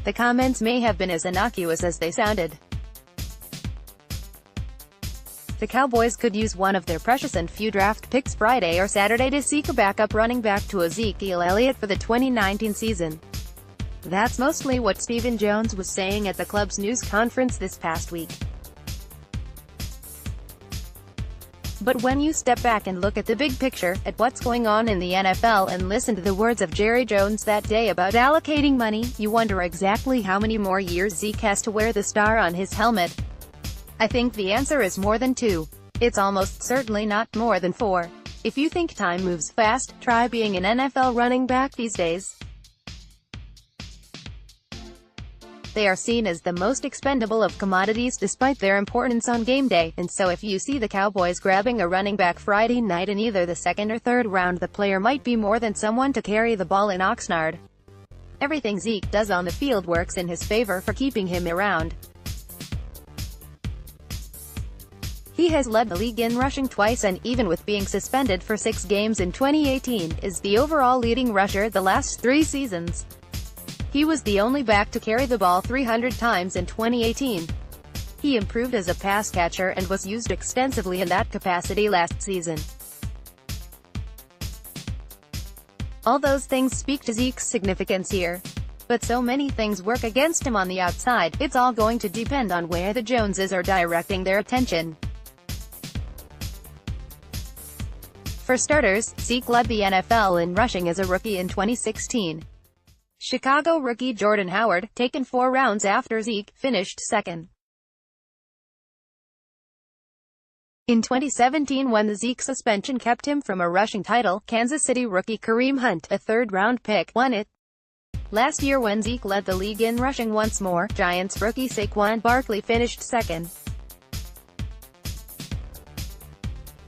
the comments may have been as innocuous as they sounded. The Cowboys could use one of their precious and few draft picks Friday or Saturday to seek a backup running back to Ezekiel Elliott for the 2019 season. That's mostly what Stephen Jones was saying at the club's news conference this past week. But when you step back and look at the big picture, at what's going on in the NFL, and listen to the words of Jerry Jones that day about allocating money, you wonder exactly how many more years Zeke has to wear the star on his helmet. I think the answer is more than 2. It's almost certainly not more than 4. If you think time moves fast, try being an NFL running back these days. They are seen as the most expendable of commodities despite their importance on game day, and so if you see the Cowboys grabbing a running back Friday night in either the second or third round, the player might be more than someone to carry the ball in Oxnard. Everything Zeke does on the field works in his favor for keeping him around. He has led the league in rushing twice and, even with being suspended for 6 games in 2018, is the overall leading rusher the last 3 seasons. He was the only back to carry the ball 300 times in 2018. He improved as a pass catcher and was used extensively in that capacity last season. All those things speak to Zeke's significance here. But so many things work against him on the outside, it's all going to depend on where the Joneses are directing their attention. For starters, Zeke led the NFL in rushing as a rookie in 2016. Chicago rookie Jordan Howard, taken 4 rounds after Zeke, finished second. In 2017, when the Zeke suspension kept him from a rushing title, Kansas City rookie Kareem Hunt, a 3rd-round pick, won it. Last year when Zeke led the league in rushing once more, Giants rookie Saquon Barkley finished second.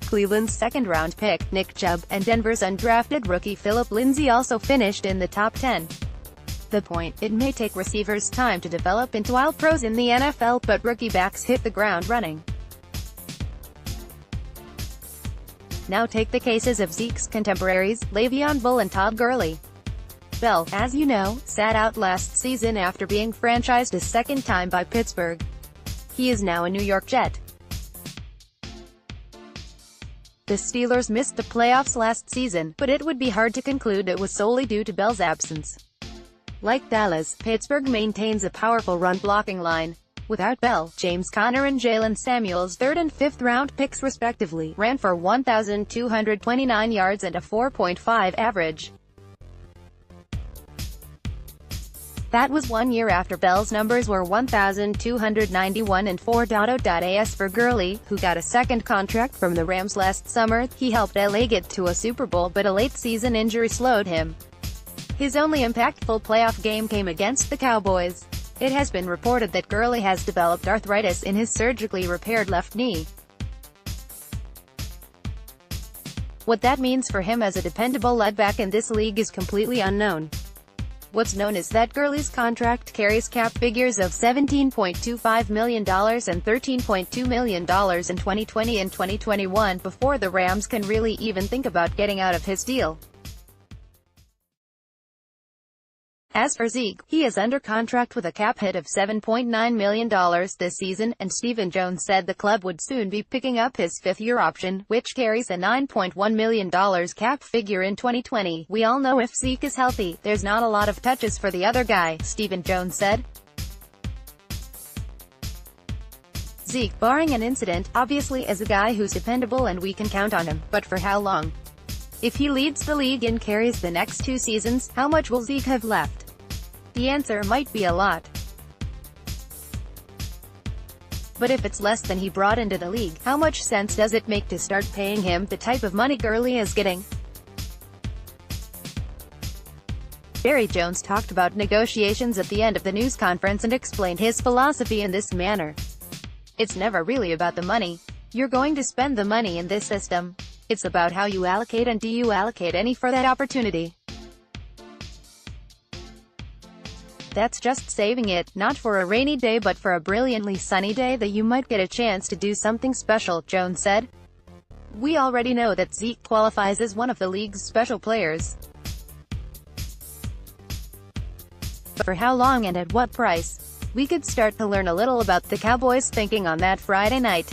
Cleveland's 2nd-round pick, Nick Chubb, and Denver's undrafted rookie Phillip Lindsay also finished in the top 10. The point: it may take receivers time to develop into all-pros in the NFL, but rookie backs hit the ground running. Now take the cases of Zeke's contemporaries, Le'Veon Bell and Todd Gurley. Bell, as you know, sat out last season after being franchised a 2nd time by Pittsburgh. He is now a New York Jet. The Steelers missed the playoffs last season, but it would be hard to conclude it was solely due to Bell's absence. Like Dallas, Pittsburgh maintains a powerful run-blocking line. Without Bell, James Conner and Jalen Samuels' 3rd and 5th-round picks respectively, ran for 1,229 yards and a 4.5 average. That was 1 year after Bell's numbers were 1,291 and 4.0. For Gurley, who got a 2nd contract from the Rams last summer, he helped LA get to a Super Bowl, but a late-season injury slowed him. His only impactful playoff game came against the Cowboys. It has been reported that Gurley has developed arthritis in his surgically repaired left knee. What that means for him as a dependable lead back in this league is completely unknown. What's known is that Gurley's contract carries cap figures of $17.25 million and $13.2 million in 2020 and 2021 before the Rams can really even think about getting out of his deal. As for Zeke, he is under contract with a cap hit of $7.9 million this season, and Stephen Jones said the club would soon be picking up his 5th-year option, which carries a $9.1 million cap figure in 2020. We all know if Zeke is healthy, there's not a lot of touches for the other guy, Stephen Jones said. Zeke, barring an incident, obviously is a guy who's dependable and we can count on him, but for how long? If he leads the league and carries the next 2 seasons, how much will Zeke have left? The answer might be a lot. But if it's less than he brought into the league, how much sense does it make to start paying him the type of money Gurley is getting? Jerry Jones talked about negotiations at the end of the news conference and explained his philosophy in this manner. It's never really about the money. You're going to spend the money in this system. It's about how you allocate, and do you allocate any for that opportunity? That's just saving it, not for a rainy day but for a brilliantly sunny day that you might get a chance to do something special, Jones said. We already know that Zeke qualifies as one of the league's special players. But for how long and at what price? We could start to learn a little about the Cowboys' thinking on that Friday night.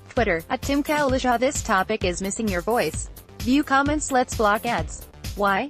Twitter, @TimCowlishaw. This topic is missing your voice. View comments. Let's block ads. Why?